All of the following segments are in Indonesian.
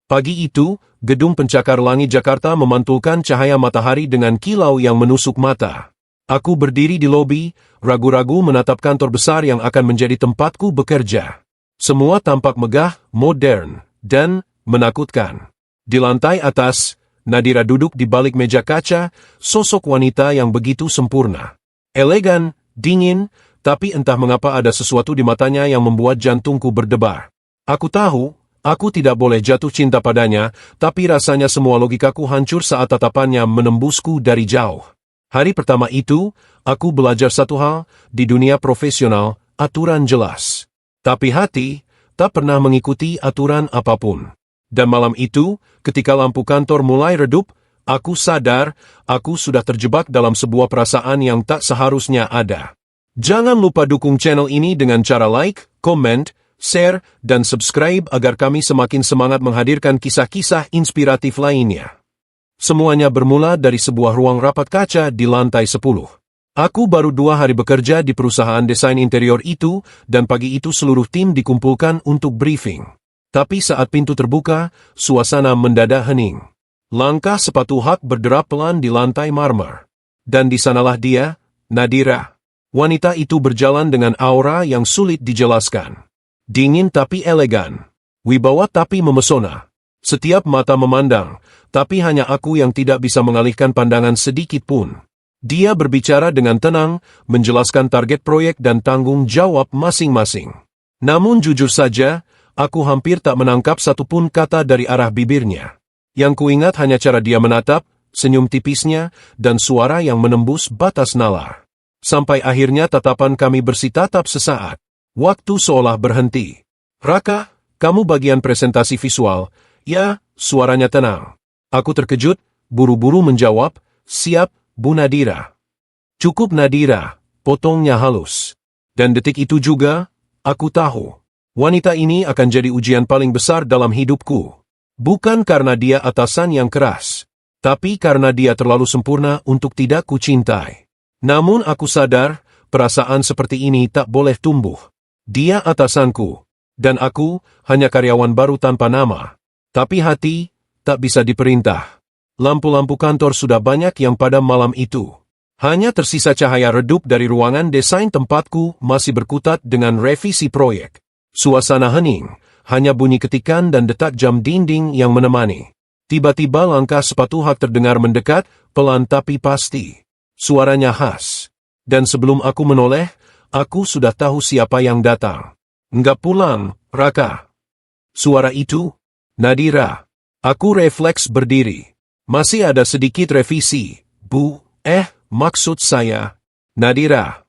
Pagi itu, gedung pencakar langit Jakarta memantulkan cahaya matahari dengan kilau yang menusuk mata. Aku berdiri di lobi, ragu-ragu menatap kantor besar yang akan menjadi tempatku bekerja. Semua tampak megah, modern, dan menakutkan. Di lantai atas, Nadira duduk di balik meja kaca, sosok wanita yang begitu sempurna. Elegan, dingin, tapi entah mengapa ada sesuatu di matanya yang membuat jantungku berdebar. Aku tahu, aku tidak boleh jatuh cinta padanya, tapi rasanya semua logikaku hancur saat tatapannya menembusku dari jauh. Hari pertama itu, aku belajar satu hal, di dunia profesional, aturan jelas. Tapi hati, tak pernah mengikuti aturan apapun. Dan malam itu, ketika lampu kantor mulai redup, aku sadar, aku sudah terjebak dalam sebuah perasaan yang tak seharusnya ada. Jangan lupa dukung channel ini dengan cara like, comment, share, dan subscribe agar kami semakin semangat menghadirkan kisah-kisah inspiratif lainnya. Semuanya bermula dari sebuah ruang rapat kaca di lantai 10. Aku baru 2 hari bekerja di perusahaan desain interior itu, dan pagi itu seluruh tim dikumpulkan untuk briefing. Tapi saat pintu terbuka, suasana mendadak hening. Langkah sepatu Hak berderap pelan di lantai marmer. Dan di sanalah dia, Nadira. Wanita itu berjalan dengan aura yang sulit dijelaskan. Dingin tapi elegan. Wibawa tapi memesona. Setiap mata memandang, tapi hanya aku yang tidak bisa mengalihkan pandangan sedikit pun. Dia berbicara dengan tenang, menjelaskan target proyek dan tanggung jawab masing-masing. Namun jujur saja, aku hampir tak menangkap satupun kata dari arah bibirnya. Yang kuingat hanya cara dia menatap, senyum tipisnya, dan suara yang menembus batas nalar. Sampai akhirnya tatapan kami bersitatap sesaat. Waktu seolah berhenti. Raka, kamu bagian presentasi visual. Ya, suaranya tenang. Aku terkejut, buru-buru menjawab, siap, Bu Nadira. Cukup Nadira, potongnya halus. Dan detik itu juga, aku tahu. Wanita ini akan jadi ujian paling besar dalam hidupku. Bukan karena dia atasan yang keras, tapi karena dia terlalu sempurna untuk tidak kucintai. Namun aku sadar, perasaan seperti ini tak boleh tumbuh. Dia atasanku, dan aku hanya karyawan baru tanpa nama. Tapi hati, tak bisa diperintah. Lampu-lampu kantor sudah banyak yang padam malam itu. Hanya tersisa cahaya redup dari ruangan desain tempatku masih berkutat dengan revisi proyek. Suasana hening, hanya bunyi ketikan dan detak jam dinding yang menemani. Tiba-tiba langkah sepatu Hak terdengar mendekat, pelan tapi pasti. Suaranya khas. Dan sebelum aku menoleh, aku sudah tahu siapa yang datang. Enggak pulang, Raka. Suara itu, Nadira. Aku refleks berdiri. Masih ada sedikit revisi, Bu. Maksud saya, Nadira.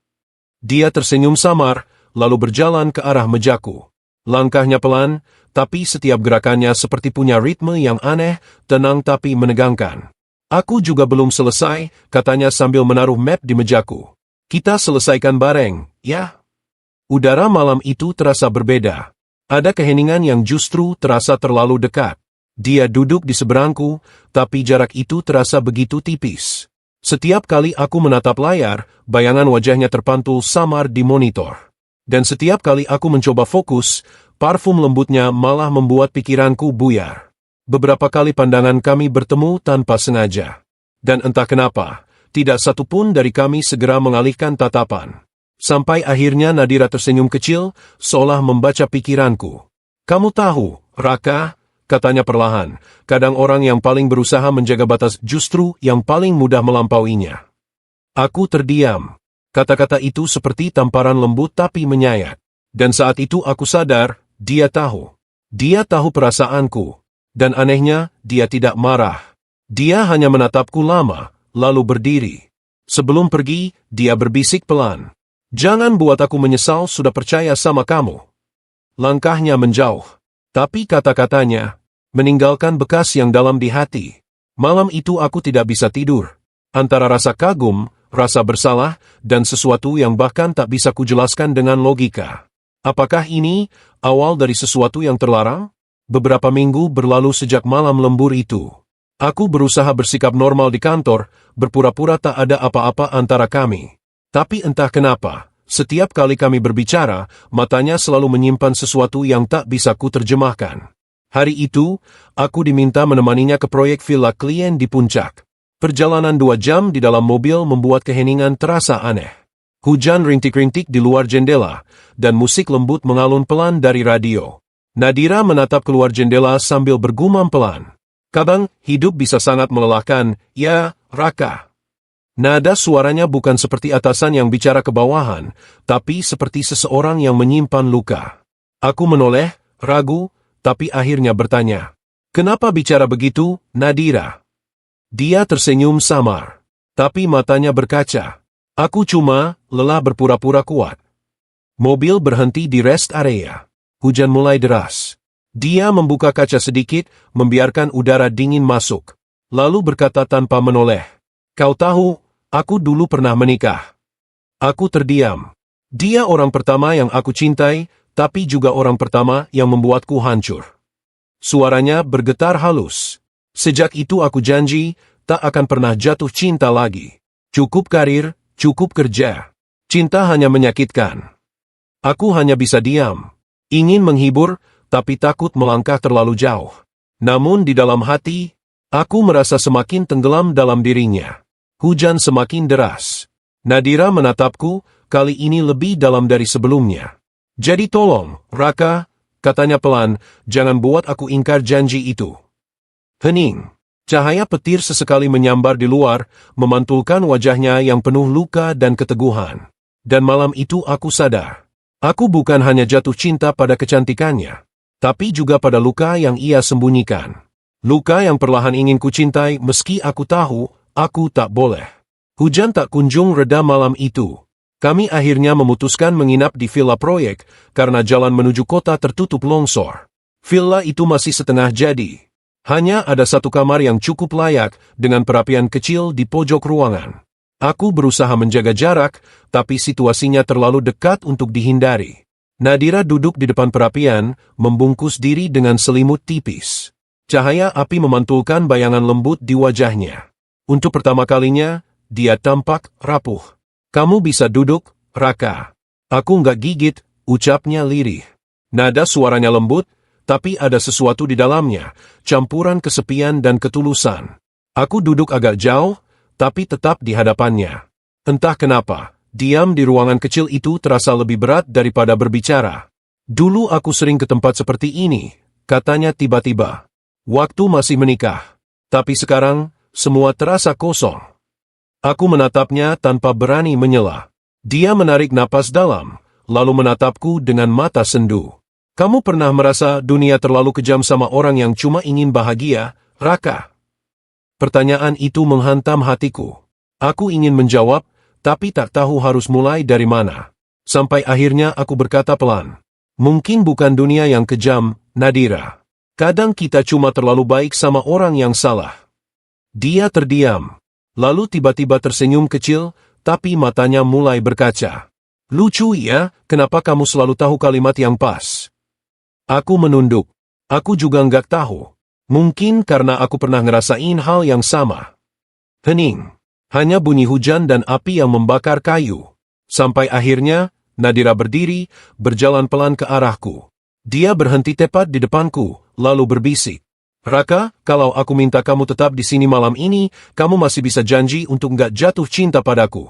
Dia tersenyum samar, lalu berjalan ke arah mejaku. Langkahnya pelan, tapi setiap gerakannya seperti punya ritme yang aneh, tenang tapi menegangkan. Aku juga belum selesai, katanya sambil menaruh map di mejaku. Kita selesaikan bareng, ya? Udara malam itu terasa berbeda. Ada keheningan yang justru terasa terlalu dekat. Dia duduk di seberangku, tapi jarak itu terasa begitu tipis. Setiap kali aku menatap layar, bayangan wajahnya terpantul samar di monitor. Dan setiap kali aku mencoba fokus, parfum lembutnya malah membuat pikiranku buyar. Beberapa kali pandangan kami bertemu tanpa sengaja. Dan entah kenapa, tidak satu pun dari kami segera mengalihkan tatapan. Sampai akhirnya Nadira tersenyum kecil, seolah membaca pikiranku. Kamu tahu, Raka, katanya perlahan, kadang orang yang paling berusaha menjaga batas justru yang paling mudah melampauinya. Aku terdiam. Kata-kata itu seperti tamparan lembut tapi menyayat. Dan saat itu aku sadar, dia tahu. Dia tahu perasaanku. Dan anehnya, dia tidak marah. Dia hanya menatapku lama, lalu berdiri. Sebelum pergi, dia berbisik pelan. Jangan buat aku menyesal sudah percaya sama kamu. Langkahnya menjauh. Tapi kata-katanya meninggalkan bekas yang dalam di hati. Malam itu aku tidak bisa tidur. Antara rasa kagum, rasa bersalah, dan sesuatu yang bahkan tak bisa kujelaskan dengan logika. Apakah ini awal dari sesuatu yang terlarang? Beberapa minggu berlalu sejak malam lembur itu. Aku berusaha bersikap normal di kantor, berpura-pura tak ada apa-apa antara kami. Tapi entah kenapa, setiap kali kami berbicara, matanya selalu menyimpan sesuatu yang tak bisa kuterjemahkan. Hari itu, aku diminta menemaninya ke proyek villa klien di puncak. Perjalanan 2 jam di dalam mobil membuat keheningan terasa aneh. Hujan rintik-rintik di luar jendela, dan musik lembut mengalun pelan dari radio. Nadira menatap keluar jendela sambil bergumam pelan. Kadang, hidup bisa sangat melelahkan, ya, Raka. Nada suaranya bukan seperti atasan yang bicara ke bawahan, tapi seperti seseorang yang menyimpan luka. Aku menoleh, ragu, tapi akhirnya bertanya. Kenapa bicara begitu, Nadira? Dia tersenyum samar, tapi matanya berkaca. Aku cuma lelah berpura-pura kuat. Mobil berhenti di rest area. Hujan mulai deras. Dia membuka kaca sedikit, membiarkan udara dingin masuk. Lalu berkata tanpa menoleh. Kau tahu, aku dulu pernah menikah. Aku terdiam. Dia orang pertama yang aku cintai, tapi juga orang pertama yang membuatku hancur. Suaranya bergetar halus. Sejak itu aku janji, tak akan pernah jatuh cinta lagi. Cukup karir, cukup kerja. Cinta hanya menyakitkan. Aku hanya bisa diam. Ingin menghibur, tapi takut melangkah terlalu jauh. Namun di dalam hati, aku merasa semakin tenggelam dalam dirinya. Hujan semakin deras. Nadira menatapku, kali ini lebih dalam dari sebelumnya. Jadi tolong, Raka, katanya pelan, jangan buat aku ingkar janji itu. Hening. Cahaya petir sesekali menyambar di luar, memantulkan wajahnya yang penuh luka dan keteguhan. Dan malam itu aku sadar. Aku bukan hanya jatuh cinta pada kecantikannya, tapi juga pada luka yang ia sembunyikan. Luka yang perlahan ingin kucintai meski aku tahu, aku tak boleh. Hujan tak kunjung reda malam itu. Kami akhirnya memutuskan menginap di villa proyek, karena jalan menuju kota tertutup longsor. Villa itu masih setengah jadi. Hanya ada satu kamar yang cukup layak, dengan perapian kecil di pojok ruangan. Aku berusaha menjaga jarak, tapi situasinya terlalu dekat untuk dihindari. Nadira duduk di depan perapian, membungkus diri dengan selimut tipis. Cahaya api memantulkan bayangan lembut di wajahnya. Untuk pertama kalinya, dia tampak rapuh. Kamu bisa duduk, Raka. Aku nggak gigit, ucapnya lirih. Nada suaranya lembut, tapi ada sesuatu di dalamnya, campuran kesepian dan ketulusan. Aku duduk agak jauh, tapi tetap di hadapannya. Entah kenapa, diam di ruangan kecil itu terasa lebih berat daripada berbicara. Dulu aku sering ke tempat seperti ini, katanya tiba-tiba. Waktu masih menikah. Tapi sekarang, semua terasa kosong. Aku menatapnya tanpa berani menyela. Dia menarik napas dalam, lalu menatapku dengan mata sendu. Kamu pernah merasa dunia terlalu kejam sama orang yang cuma ingin bahagia, Raka? Pertanyaan itu menghantam hatiku. Aku ingin menjawab, tapi tak tahu harus mulai dari mana. Sampai akhirnya aku berkata pelan. Mungkin bukan dunia yang kejam, Nadira. Kadang kita cuma terlalu baik sama orang yang salah. Dia terdiam. Lalu tiba-tiba tersenyum kecil, tapi matanya mulai berkaca. Lucu ya, kenapa kamu selalu tahu kalimat yang pas? Aku menunduk. Aku juga nggak tahu. Mungkin karena aku pernah ngerasain hal yang sama. Hening. Hanya bunyi hujan dan api yang membakar kayu. Sampai akhirnya, Nadira berdiri, berjalan pelan ke arahku. Dia berhenti tepat di depanku, lalu berbisik. Raka, kalau aku minta kamu tetap di sini malam ini, kamu masih bisa janji untuk nggak jatuh cinta padaku.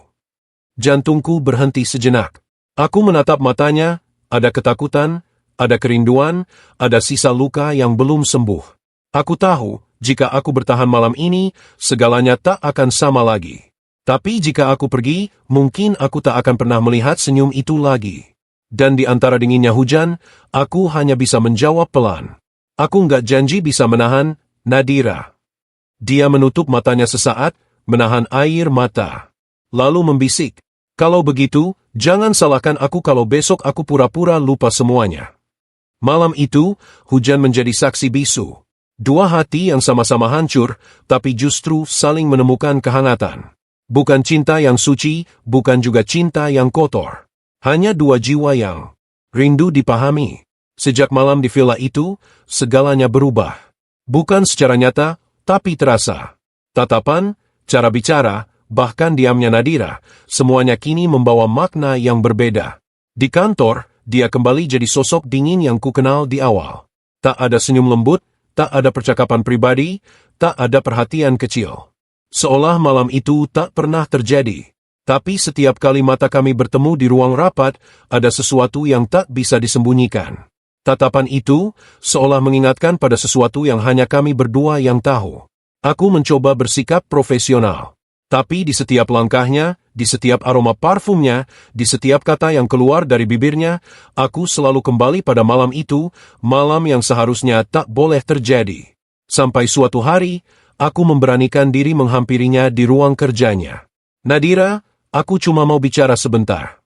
Jantungku berhenti sejenak. Aku menatap matanya, ada ketakutan, ada kerinduan, ada sisa luka yang belum sembuh. Aku tahu, jika aku bertahan malam ini, segalanya tak akan sama lagi. Tapi jika aku pergi, mungkin aku tak akan pernah melihat senyum itu lagi. Dan di antara dinginnya hujan, aku hanya bisa menjawab pelan. Aku nggak janji bisa menahan, Nadira. Dia menutup matanya sesaat, menahan air mata. Lalu membisik. Kalau begitu, jangan salahkan aku kalau besok aku pura-pura lupa semuanya. Malam itu, hujan menjadi saksi bisu. Dua hati yang sama-sama hancur, tapi justru saling menemukan kehangatan. Bukan cinta yang suci, bukan juga cinta yang kotor. Hanya dua jiwa yang rindu dipahami. Sejak malam di villa itu, segalanya berubah. Bukan secara nyata, tapi terasa. Tatapan, cara bicara, bahkan diamnya Nadira, semuanya kini membawa makna yang berbeda. Di kantor, dia kembali jadi sosok dingin yang kukenal di awal. Tak ada senyum lembut, tak ada percakapan pribadi, tak ada perhatian kecil. Seolah malam itu tak pernah terjadi. Tapi setiap kali mata kami bertemu di ruang rapat, ada sesuatu yang tak bisa disembunyikan. Tatapan itu seolah mengingatkan pada sesuatu yang hanya kami berdua yang tahu. Aku mencoba bersikap profesional. Tapi di setiap langkahnya, di setiap aroma parfumnya, di setiap kata yang keluar dari bibirnya, aku selalu kembali pada malam itu, malam yang seharusnya tak boleh terjadi. Sampai suatu hari, aku memberanikan diri menghampirinya di ruang kerjanya. Nadira, aku cuma mau bicara sebentar.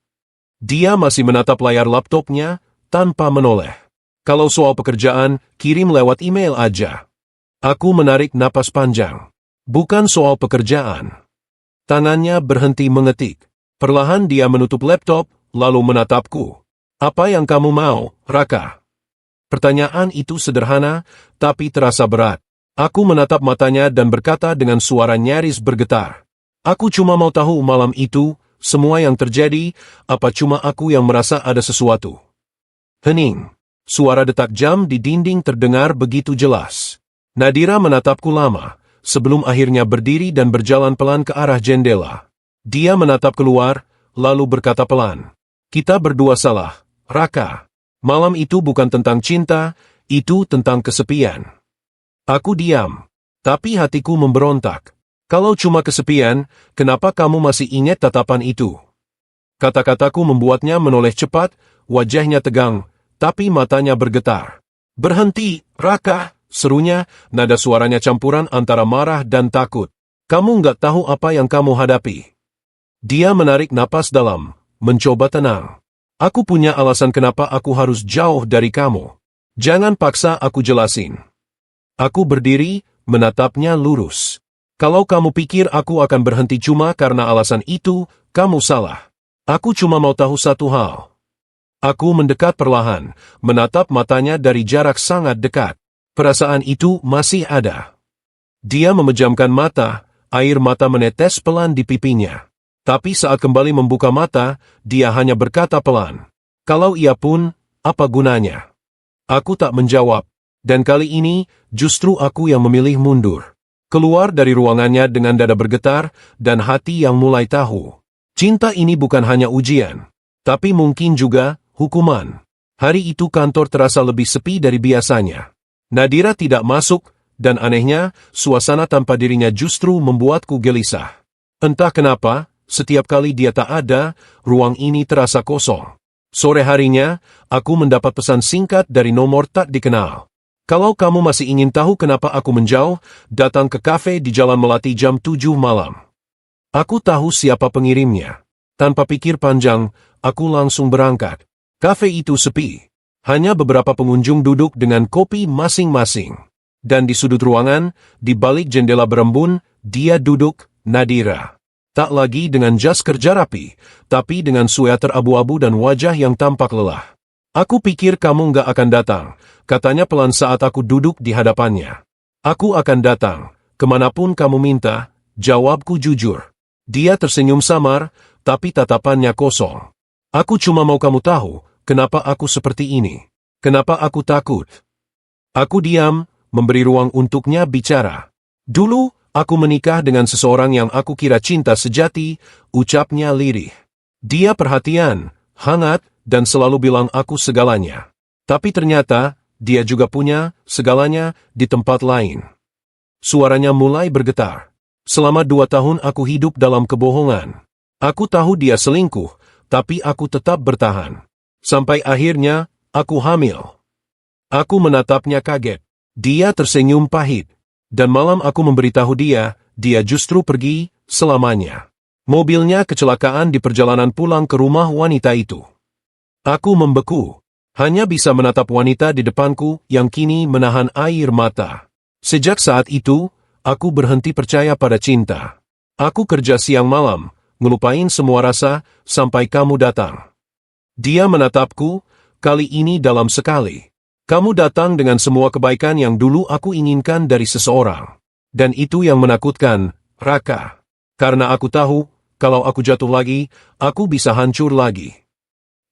Dia masih menatap layar laptopnya, tanpa menoleh. Kalau soal pekerjaan, kirim lewat email aja. Aku menarik napas panjang. Bukan soal pekerjaan. Tangannya berhenti mengetik. Perlahan dia menutup laptop, lalu menatapku. Apa yang kamu mau, Raka? Pertanyaan itu sederhana, tapi terasa berat. Aku menatap matanya dan berkata dengan suara nyaris bergetar. Aku cuma mau tahu malam itu, semua yang terjadi, apa cuma aku yang merasa ada sesuatu? Hening. Suara detak jam di dinding terdengar begitu jelas. Nadira menatapku lama, sebelum akhirnya berdiri dan berjalan pelan ke arah jendela. Dia menatap keluar, lalu berkata pelan. Kita berdua salah, Raka. Malam itu bukan tentang cinta, itu tentang kesepian. Aku diam, tapi hatiku memberontak. Kalau cuma kesepian, kenapa kamu masih ingat tatapan itu? Kata-kataku membuatnya menoleh cepat, wajahnya tegang, tapi matanya bergetar. Berhenti, Raka, serunya, nada suaranya campuran antara marah dan takut. Kamu nggak tahu apa yang kamu hadapi. Dia menarik napas dalam, mencoba tenang. Aku punya alasan kenapa aku harus jauh dari kamu. Jangan paksa aku jelasin. Aku berdiri, menatapnya lurus. Kalau kamu pikir aku akan berhenti cuma karena alasan itu, kamu salah. Aku cuma mau tahu satu hal. Aku mendekat perlahan, menatap matanya dari jarak sangat dekat. Perasaan itu masih ada. Dia memejamkan mata, air mata menetes pelan di pipinya. Tapi saat kembali membuka mata, dia hanya berkata pelan. Kalau ia pun, apa gunanya? Aku tak menjawab. Dan kali ini, justru aku yang memilih mundur. Keluar dari ruangannya dengan dada bergetar, dan hati yang mulai tahu. Cinta ini bukan hanya ujian, tapi mungkin juga hukuman. Hari itu kantor terasa lebih sepi dari biasanya. Nadira tidak masuk, dan anehnya, suasana tanpa dirinya justru membuatku gelisah. Entah kenapa, setiap kali dia tak ada, ruang ini terasa kosong. Sore harinya, aku mendapat pesan singkat dari nomor tak dikenal. Kalau kamu masih ingin tahu kenapa aku menjauh, datang ke kafe di Jalan Melati jam 7 malam. Aku tahu siapa pengirimnya. Tanpa pikir panjang, aku langsung berangkat. Kafe itu sepi. Hanya beberapa pengunjung duduk dengan kopi masing-masing. Dan di sudut ruangan, di balik jendela berembun, dia duduk, Nadira. Tak lagi dengan jas kerja rapi, tapi dengan sweater abu-abu dan wajah yang tampak lelah. Aku pikir kamu nggak akan datang, katanya pelan saat aku duduk di hadapannya. Aku akan datang, kemanapun kamu minta, jawabku jujur. Dia tersenyum samar, tapi tatapannya kosong. Aku cuma mau kamu tahu, kenapa aku seperti ini. Kenapa aku takut. Aku diam, memberi ruang untuknya bicara. Dulu, aku menikah dengan seseorang yang aku kira cinta sejati, ucapnya lirih. Dia perhatian, hangat, dan selalu bilang aku segalanya. Tapi ternyata, dia juga punya segalanya di tempat lain. Suaranya mulai bergetar. Selama 2 tahun aku hidup dalam kebohongan. Aku tahu dia selingkuh, tapi aku tetap bertahan. Sampai akhirnya, aku hamil. Aku menatapnya kaget. Dia tersenyum pahit. Dan malam aku memberitahu dia justru pergi selamanya. Mobilnya kecelakaan di perjalanan pulang ke rumah wanita itu. Aku membeku. Hanya bisa menatap wanita di depanku yang kini menahan air mata. Sejak saat itu, aku berhenti percaya pada cinta. Aku kerja siang malam, ngelupain semua rasa, sampai kamu datang. Dia menatapku, kali ini dalam sekali. Kamu datang dengan semua kebaikan yang dulu aku inginkan dari seseorang. Dan itu yang menakutkan, Raka. Karena aku tahu, kalau aku jatuh lagi, aku bisa hancur lagi.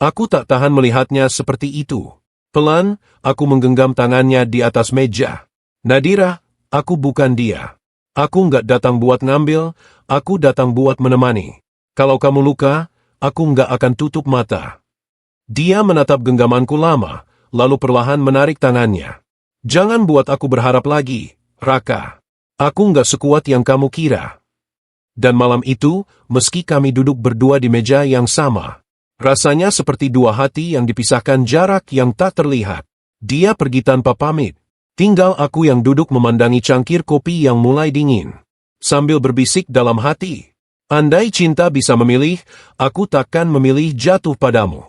Aku tak tahan melihatnya seperti itu. Pelan, aku menggenggam tangannya di atas meja. Nadira, aku bukan dia. Aku nggak datang buat ngambil, aku datang buat menemani. Kalau kamu luka, aku nggak akan tutup mata. Dia menatap genggamanku lama, lalu perlahan menarik tangannya. Jangan buat aku berharap lagi, Raka. Aku nggak sekuat yang kamu kira. Dan malam itu, meski kami duduk berdua di meja yang sama, rasanya seperti dua hati yang dipisahkan jarak yang tak terlihat. Dia pergi tanpa pamit. Tinggal aku yang duduk memandangi cangkir kopi yang mulai dingin. Sambil berbisik dalam hati, andai cinta bisa memilih, aku takkan memilih jatuh padamu.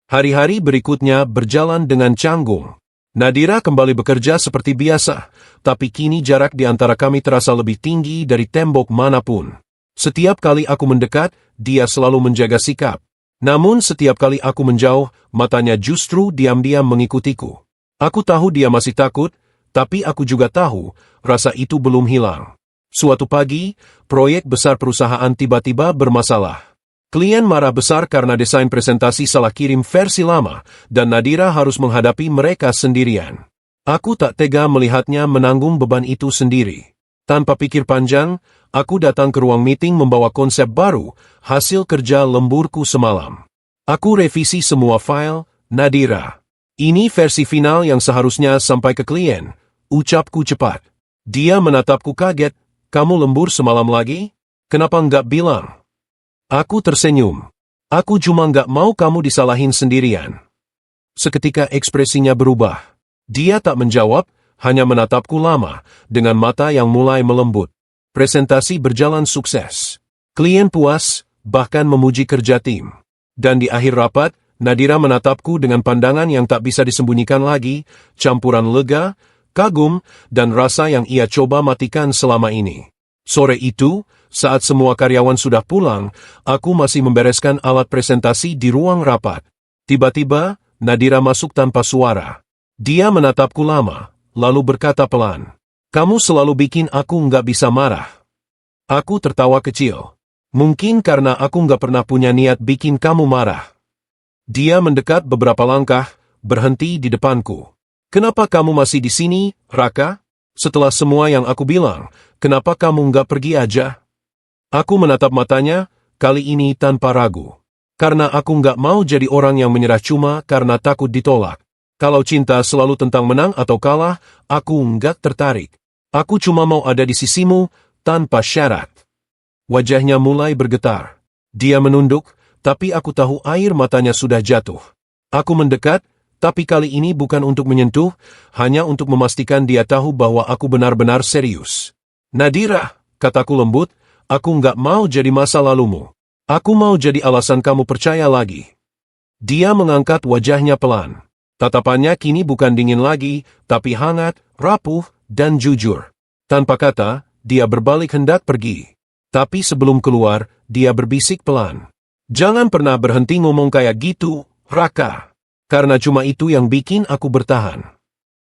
Hari-hari berikutnya berjalan dengan canggung. Nadira kembali bekerja seperti biasa, tapi kini jarak di antara kami terasa lebih tinggi dari tembok manapun. Setiap kali aku mendekat, dia selalu menjaga sikap. Namun setiap kali aku menjauh, matanya justru diam-diam mengikutiku. Aku tahu dia masih takut, tapi aku juga tahu, rasa itu belum hilang. Suatu pagi, proyek besar perusahaan tiba-tiba bermasalah. Klien marah besar karena desain presentasi salah kirim versi lama, dan Nadira harus menghadapi mereka sendirian. Aku tak tega melihatnya menanggung beban itu sendiri. Tanpa pikir panjang, aku datang ke ruang meeting membawa konsep baru, hasil kerja lemburku semalam. Aku revisi semua file, Nadira. Ini versi final yang seharusnya sampai ke klien, ucapku cepat. Dia menatapku kaget, kamu lembur semalam lagi? Kenapa nggak bilang? Aku tersenyum. Aku cuma nggak mau kamu disalahin sendirian. Seketika ekspresinya berubah. Dia tak menjawab, hanya menatapku lama, dengan mata yang mulai melembut. Presentasi berjalan sukses. Klien puas, bahkan memuji kerja tim. Dan di akhir rapat, Nadira menatapku dengan pandangan yang tak bisa disembunyikan lagi, campuran lega, kagum, dan rasa yang ia coba matikan selama ini. Sore itu, saat semua karyawan sudah pulang, aku masih membereskan alat presentasi di ruang rapat. Tiba-tiba, Nadira masuk tanpa suara. Dia menatapku lama, lalu berkata pelan, "Kamu selalu bikin aku nggak bisa marah." Aku tertawa kecil. Mungkin karena aku nggak pernah punya niat bikin kamu marah. Dia mendekat beberapa langkah, berhenti di depanku. "Kenapa kamu masih di sini, Raka? Setelah semua yang aku bilang, kenapa kamu nggak pergi aja?" Aku menatap matanya, kali ini tanpa ragu. Karena aku nggak mau jadi orang yang menyerah cuma karena takut ditolak. Kalau cinta selalu tentang menang atau kalah, aku nggak tertarik. Aku cuma mau ada di sisimu, tanpa syarat. Wajahnya mulai bergetar. Dia menunduk, tapi aku tahu air matanya sudah jatuh. Aku mendekat, tapi kali ini bukan untuk menyentuh, hanya untuk memastikan dia tahu bahwa aku benar-benar serius. "Nadira," kataku lembut, "aku nggak mau jadi masa lalumu. Aku mau jadi alasan kamu percaya lagi." Dia mengangkat wajahnya pelan. Tatapannya kini bukan dingin lagi, tapi hangat, rapuh, dan jujur. Tanpa kata, dia berbalik hendak pergi. Tapi sebelum keluar, dia berbisik pelan. "Jangan pernah berhenti ngomong kayak gitu, Raka. Karena cuma itu yang bikin aku bertahan."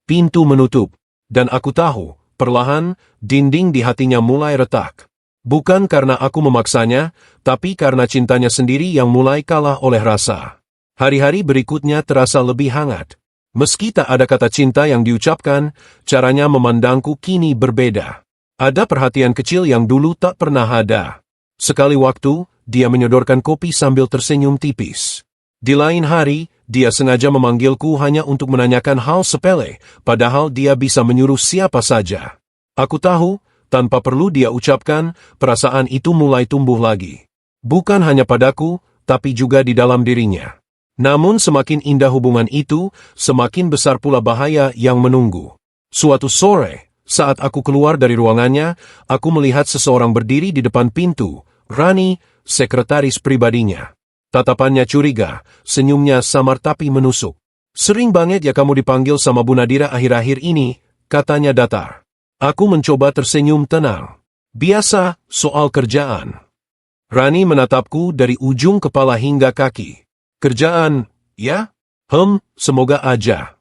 Pintu menutup, dan aku tahu, perlahan, dinding di hatinya mulai retak. Bukan karena aku memaksanya, tapi karena cintanya sendiri yang mulai kalah oleh rasa. Hari-hari berikutnya terasa lebih hangat. Meski tak ada kata cinta yang diucapkan, caranya memandangku kini berbeda. Ada perhatian kecil yang dulu tak pernah ada. Sekali waktu, dia menyodorkan kopi sambil tersenyum tipis. Di lain hari, dia sengaja memanggilku hanya untuk menanyakan hal sepele, padahal dia bisa menyuruh siapa saja. Aku tahu, tanpa perlu dia ucapkan, perasaan itu mulai tumbuh lagi. Bukan hanya padaku, tapi juga di dalam dirinya. Namun semakin indah hubungan itu, semakin besar pula bahaya yang menunggu. Suatu sore, saat aku keluar dari ruangannya, aku melihat seseorang berdiri di depan pintu, Rani, sekretaris pribadinya. Tatapannya curiga, senyumnya samar tapi menusuk. "Sering banget ya kamu dipanggil sama Bu Nadira akhir-akhir ini," katanya datar. Aku mencoba tersenyum tenang. "Biasa, soal kerjaan." Rani menatapku dari ujung kepala hingga kaki. "Kerjaan, ya? Semoga aja."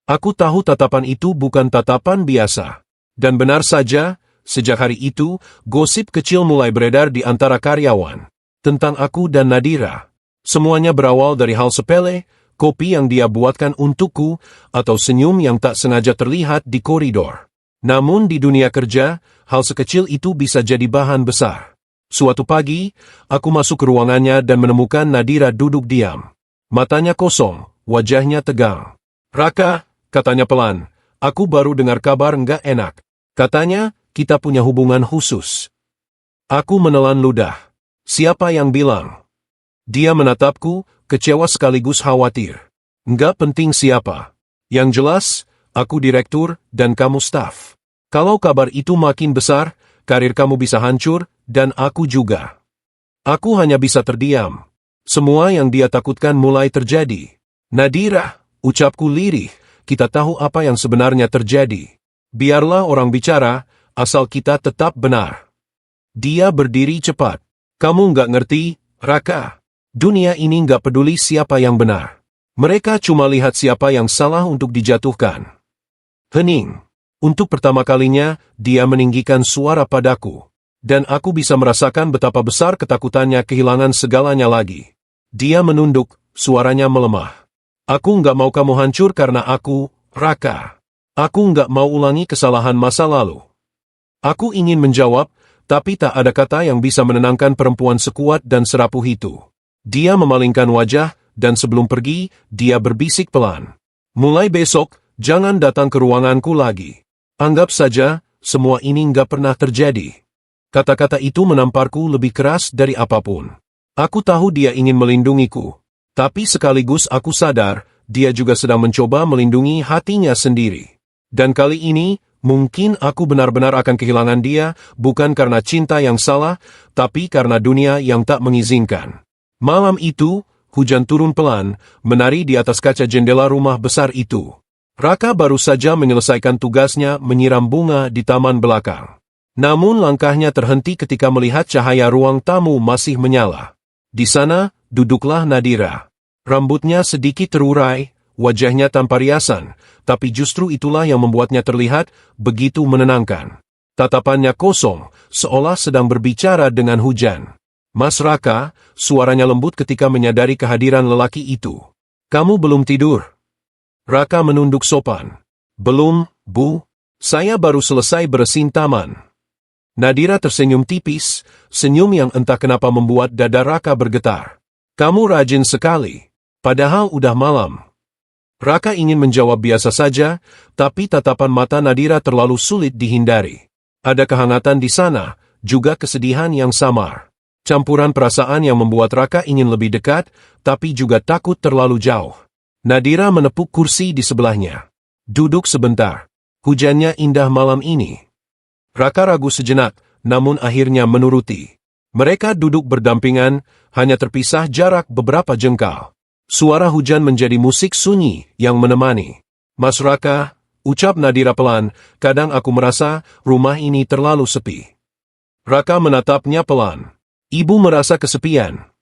Aku tahu tatapan itu bukan tatapan biasa. Dan benar saja, sejak hari itu, gosip kecil mulai beredar di antara karyawan. Tentang aku dan Nadira. Semuanya berawal dari hal sepele, kopi yang dia buatkan untukku, atau senyum yang tak sengaja terlihat di koridor. Namun di dunia kerja, hal sekecil itu bisa jadi bahan besar. Suatu pagi, aku masuk ke ruangannya dan menemukan Nadira duduk diam. Matanya kosong, wajahnya tegang. "Raka," katanya pelan, "aku baru dengar kabar nggak enak. Katanya, kita punya hubungan khusus." Aku menelan ludah. "Siapa yang bilang?" Dia menatapku, kecewa sekaligus khawatir. "Nggak penting siapa. Yang jelas, aku direktur dan kamu staf. Kalau kabar itu makin besar, karir kamu bisa hancur, dan aku juga." Aku hanya bisa terdiam. Semua yang dia takutkan mulai terjadi. "Nadira," ucapku lirih, "kita tahu apa yang sebenarnya terjadi. Biarlah orang bicara, asal kita tetap benar." Dia berdiri cepat. "Kamu nggak ngerti, Raka. Dunia ini nggak peduli siapa yang benar. Mereka cuma lihat siapa yang salah untuk dijatuhkan." Hening. Untuk pertama kalinya, dia meninggikan suara padaku. Dan aku bisa merasakan betapa besar ketakutannya kehilangan segalanya lagi. Dia menunduk, suaranya melemah. "Aku nggak mau kamu hancur karena aku, Raka. Aku nggak mau ulangi kesalahan masa lalu." Aku ingin menjawab, tapi tak ada kata yang bisa menenangkan perempuan sekuat dan serapuh itu. Dia memalingkan wajah, dan sebelum pergi, dia berbisik pelan. "Mulai besok, jangan datang ke ruanganku lagi. Anggap saja, semua ini nggak pernah terjadi." Kata-kata itu menamparku lebih keras dari apapun. Aku tahu dia ingin melindungiku. Tapi sekaligus aku sadar, dia juga sedang mencoba melindungi hatinya sendiri. Dan kali ini, mungkin aku benar-benar akan kehilangan dia, bukan karena cinta yang salah, tapi karena dunia yang tak mengizinkan. Malam itu, hujan turun pelan, menari di atas kaca jendela rumah besar itu. Raka baru saja menyelesaikan tugasnya menyiram bunga di taman belakang. Namun langkahnya terhenti ketika melihat cahaya ruang tamu masih menyala. Di sana, duduklah Nadira. Rambutnya sedikit terurai, wajahnya tanpa riasan, tapi justru itulah yang membuatnya terlihat begitu menenangkan. Tatapannya kosong, seolah sedang berbicara dengan hujan. "Mas Raka," suaranya lembut ketika menyadari kehadiran lelaki itu. "Kamu belum tidur?" Raka menunduk sopan. "Belum, Bu. Saya baru selesai beresin taman." Nadira tersenyum tipis, senyum yang entah kenapa membuat dada Raka bergetar. "Kamu rajin sekali. Padahal udah malam." Raka ingin menjawab biasa saja, tapi tatapan mata Nadira terlalu sulit dihindari. Ada kehangatan di sana, juga kesedihan yang samar. Campuran perasaan yang membuat Raka ingin lebih dekat, tapi juga takut terlalu jauh. Nadira menepuk kursi di sebelahnya. "Duduk sebentar. Hujannya indah malam ini." Raka ragu sejenak, namun akhirnya menuruti. Mereka duduk berdampingan, hanya terpisah jarak beberapa jengkal. Suara hujan menjadi musik sunyi yang menemani. "Mas Raka," ucap Nadira pelan, "kadang aku merasa rumah ini terlalu sepi." Raka menatapnya pelan. "Ibu merasa kesepian?"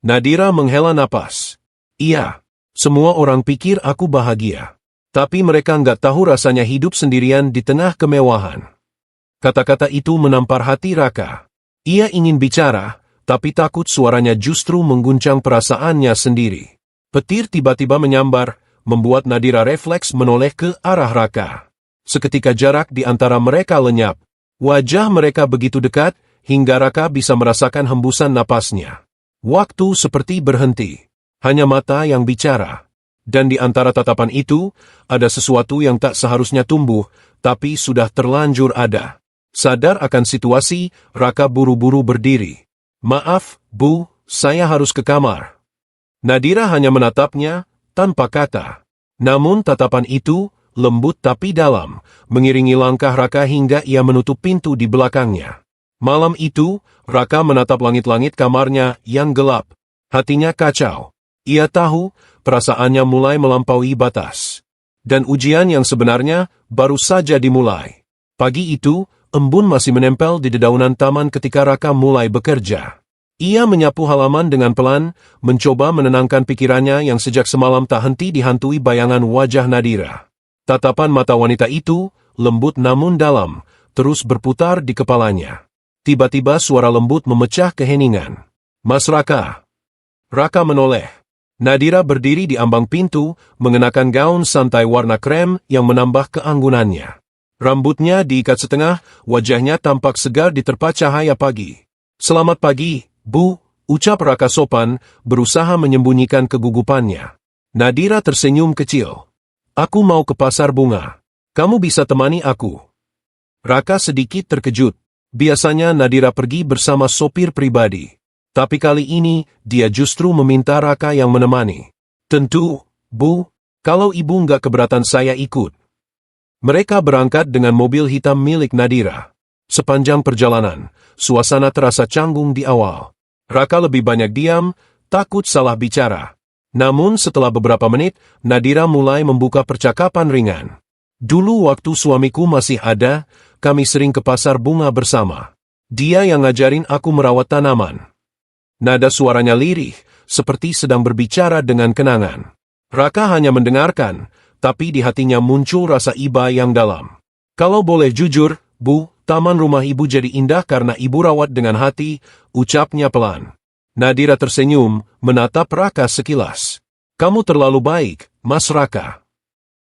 Nadira menghela napas. "Iya. Semua orang pikir aku bahagia. Tapi mereka nggak tahu rasanya hidup sendirian di tengah kemewahan." Kata-kata itu menampar hati Raka. Ia ingin bicara, tapi takut suaranya justru mengguncang perasaannya sendiri. Petir tiba-tiba menyambar, membuat Nadira refleks menoleh ke arah Raka. Seketika jarak di antara mereka lenyap. Wajah mereka begitu dekat, hingga Raka bisa merasakan hembusan napasnya. Waktu seperti berhenti. Hanya mata yang bicara. Dan di antara tatapan itu, ada sesuatu yang tak seharusnya tumbuh, tapi sudah terlanjur ada. Sadar akan situasi, Raka buru-buru berdiri. "Maaf, Bu, saya harus ke kamar." Nadira hanya menatapnya, tanpa kata. Namun tatapan itu, lembut tapi dalam, mengiringi langkah Raka hingga ia menutup pintu di belakangnya. Malam itu, Raka menatap langit-langit kamarnya yang gelap. Hatinya kacau. Ia tahu, perasaannya mulai melampaui batas. Dan ujian yang sebenarnya baru saja dimulai. Pagi itu, embun masih menempel di dedaunan taman ketika Raka mulai bekerja. Ia menyapu halaman dengan pelan, mencoba menenangkan pikirannya yang sejak semalam tak henti dihantui bayangan wajah Nadira. Tatapan mata wanita itu, lembut namun dalam, terus berputar di kepalanya. Tiba-tiba suara lembut memecah keheningan. "Mas Raka." Raka menoleh. Nadira berdiri di ambang pintu, mengenakan gaun santai warna krem yang menambah keanggunannya. Rambutnya diikat setengah, wajahnya tampak segar diterpa cahaya pagi. "Selamat pagi, Bu," ucap Raka sopan, berusaha menyembunyikan kegugupannya. Nadira tersenyum kecil. "Aku mau ke pasar bunga. Kamu bisa temani aku?" Raka sedikit terkejut. Biasanya Nadira pergi bersama sopir pribadi. Tapi kali ini, dia justru meminta Raka yang menemani. "Tentu, Bu, kalau Ibu nggak keberatan saya ikut." Mereka berangkat dengan mobil hitam milik Nadira. Sepanjang perjalanan, suasana terasa canggung di awal. Raka lebih banyak diam, takut salah bicara. Namun setelah beberapa menit, Nadira mulai membuka percakapan ringan. "Dulu waktu suamiku masih ada, kami sering ke pasar bunga bersama. Dia yang ngajarin aku merawat tanaman." Nada suaranya lirih, seperti sedang berbicara dengan kenangan. Raka hanya mendengarkan, tapi di hatinya muncul rasa iba yang dalam. "Kalau boleh jujur, Bu, taman rumah Ibu jadi indah karena Ibu rawat dengan hati," ucapnya pelan. Nadira tersenyum, menatap Raka sekilas. "Kamu terlalu baik, Mas Raka."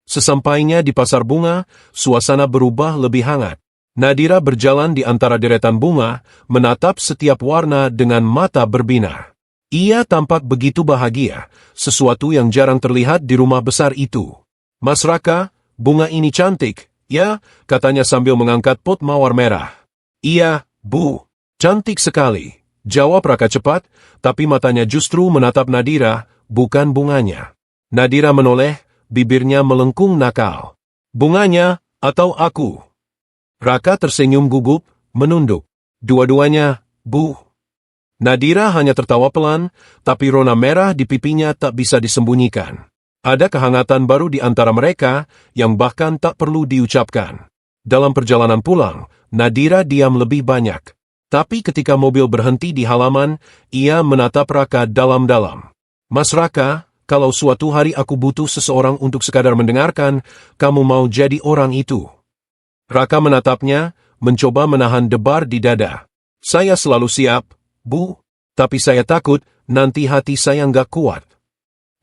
Sesampainya di pasar bunga, suasana berubah lebih hangat. Nadira berjalan di antara deretan bunga, menatap setiap warna dengan mata berbinar. Ia tampak begitu bahagia, sesuatu yang jarang terlihat di rumah besar itu. "Mas Raka, bunga ini cantik, ya?" katanya sambil mengangkat pot mawar merah. "Iya, Bu, cantik sekali," jawab Raka cepat, tapi matanya justru menatap Nadira, bukan bunganya. Nadira menoleh, bibirnya melengkung nakal. "Bunganya, atau aku?" Raka tersenyum gugup, menunduk. "Dua-duanya, Bu." Nadira hanya tertawa pelan, tapi rona merah di pipinya tak bisa disembunyikan. Ada kehangatan baru di antara mereka, yang bahkan tak perlu diucapkan. Dalam perjalanan pulang, Nadira diam lebih banyak. Tapi ketika mobil berhenti di halaman, ia menatap Raka dalam-dalam. "Mas Raka, kalau suatu hari aku butuh seseorang untuk sekadar mendengarkan, kamu mau jadi orang itu?" Raka menatapnya, mencoba menahan debar di dada. "Saya selalu siap, Bu. Tapi saya takut, nanti hati saya nggak kuat."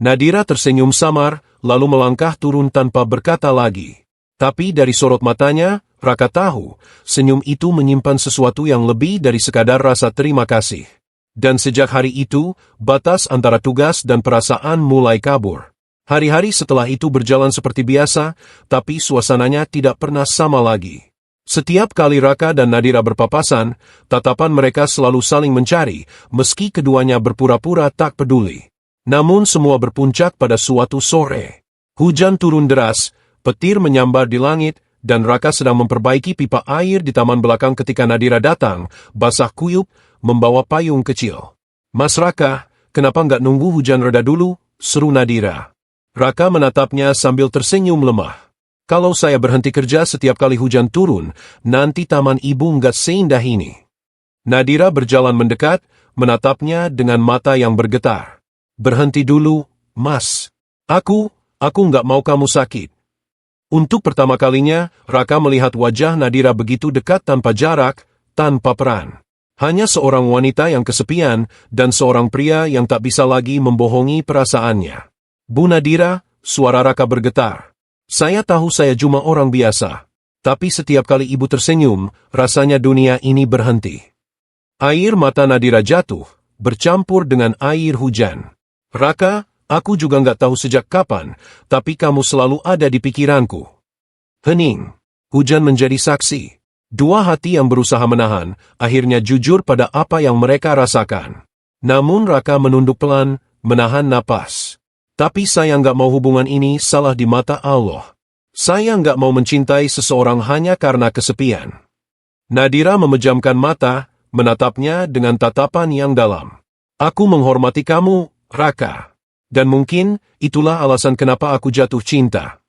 Nadira tersenyum samar, lalu melangkah turun tanpa berkata lagi. Tapi dari sorot matanya, Raka tahu, senyum itu menyimpan sesuatu yang lebih dari sekadar rasa terima kasih. Dan sejak hari itu, batas antara tugas dan perasaan mulai kabur. Hari-hari setelah itu berjalan seperti biasa, tapi suasananya tidak pernah sama lagi. Setiap kali Raka dan Nadira berpapasan, tatapan mereka selalu saling mencari, meski keduanya berpura-pura tak peduli. Namun semua berpuncak pada suatu sore. Hujan turun deras, petir menyambar di langit, dan Raka sedang memperbaiki pipa air di taman belakang ketika Nadira datang, basah kuyup, membawa payung kecil. "Mas Raka, kenapa nggak nunggu hujan reda dulu?" seru Nadira. Raka menatapnya sambil tersenyum lemah. "Kalau saya berhenti kerja setiap kali hujan turun, nanti taman Ibu nggak seindah ini." Nadira berjalan mendekat, menatapnya dengan mata yang bergetar. "Berhenti dulu, Mas. Aku nggak mau kamu sakit." Untuk pertama kalinya, Raka melihat wajah Nadira begitu dekat tanpa jarak, tanpa peran. Hanya seorang wanita yang kesepian, dan seorang pria yang tak bisa lagi membohongi perasaannya. "Bu Nadira," suara Raka bergetar. "Saya tahu saya cuma orang biasa. Tapi setiap kali Ibu tersenyum, rasanya dunia ini berhenti." Air mata Nadira jatuh, bercampur dengan air hujan. "Raka, aku juga nggak tahu sejak kapan, tapi kamu selalu ada di pikiranku." Hening. Hujan menjadi saksi. Dua hati yang berusaha menahan, akhirnya jujur pada apa yang mereka rasakan. Namun Raka menunduk pelan, menahan napas. "Tapi saya nggak mau hubungan ini salah di mata Allah. Saya nggak mau mencintai seseorang hanya karena kesepian." Nadira memejamkan mata, menatapnya dengan tatapan yang dalam. "Aku menghormati kamu, Raka. Dan mungkin, itulah alasan kenapa aku jatuh cinta."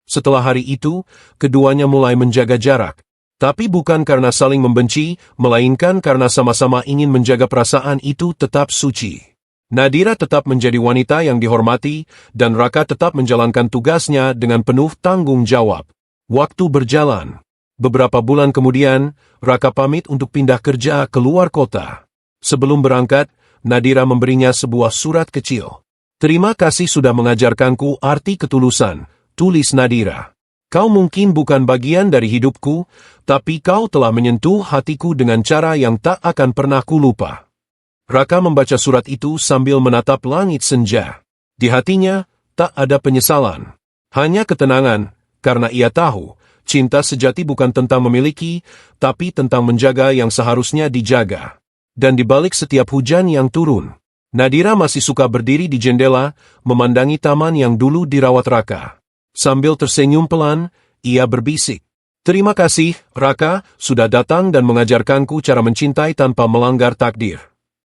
Setelah hari itu, keduanya mulai menjaga jarak. Tapi bukan karena saling membenci, melainkan karena sama-sama ingin menjaga perasaan itu tetap suci. Nadira tetap menjadi wanita yang dihormati, dan Raka tetap menjalankan tugasnya dengan penuh tanggung jawab. Waktu berjalan. Beberapa bulan kemudian, Raka pamit untuk pindah kerja ke luar kota. Sebelum berangkat, Nadira memberinya sebuah surat kecil. Terima kasih sudah mengajarkanku arti ketulusan, tulis Nadira. Kau mungkin bukan bagian dari hidupku, tapi kau telah menyentuh hatiku dengan cara yang tak akan pernah kulupa. Raka membaca surat itu sambil menatap langit senja. Di hatinya, tak ada penyesalan. Hanya ketenangan, karena ia tahu, cinta sejati bukan tentang memiliki, tapi tentang menjaga yang seharusnya dijaga. Dan di balik setiap hujan yang turun, Nadira masih suka berdiri di jendela, memandangi taman yang dulu dirawat Raka. Sambil tersenyum pelan, ia berbisik, "Terima kasih, Raka, sudah datang dan mengajarkanku cara mencintai tanpa melanggar takdir."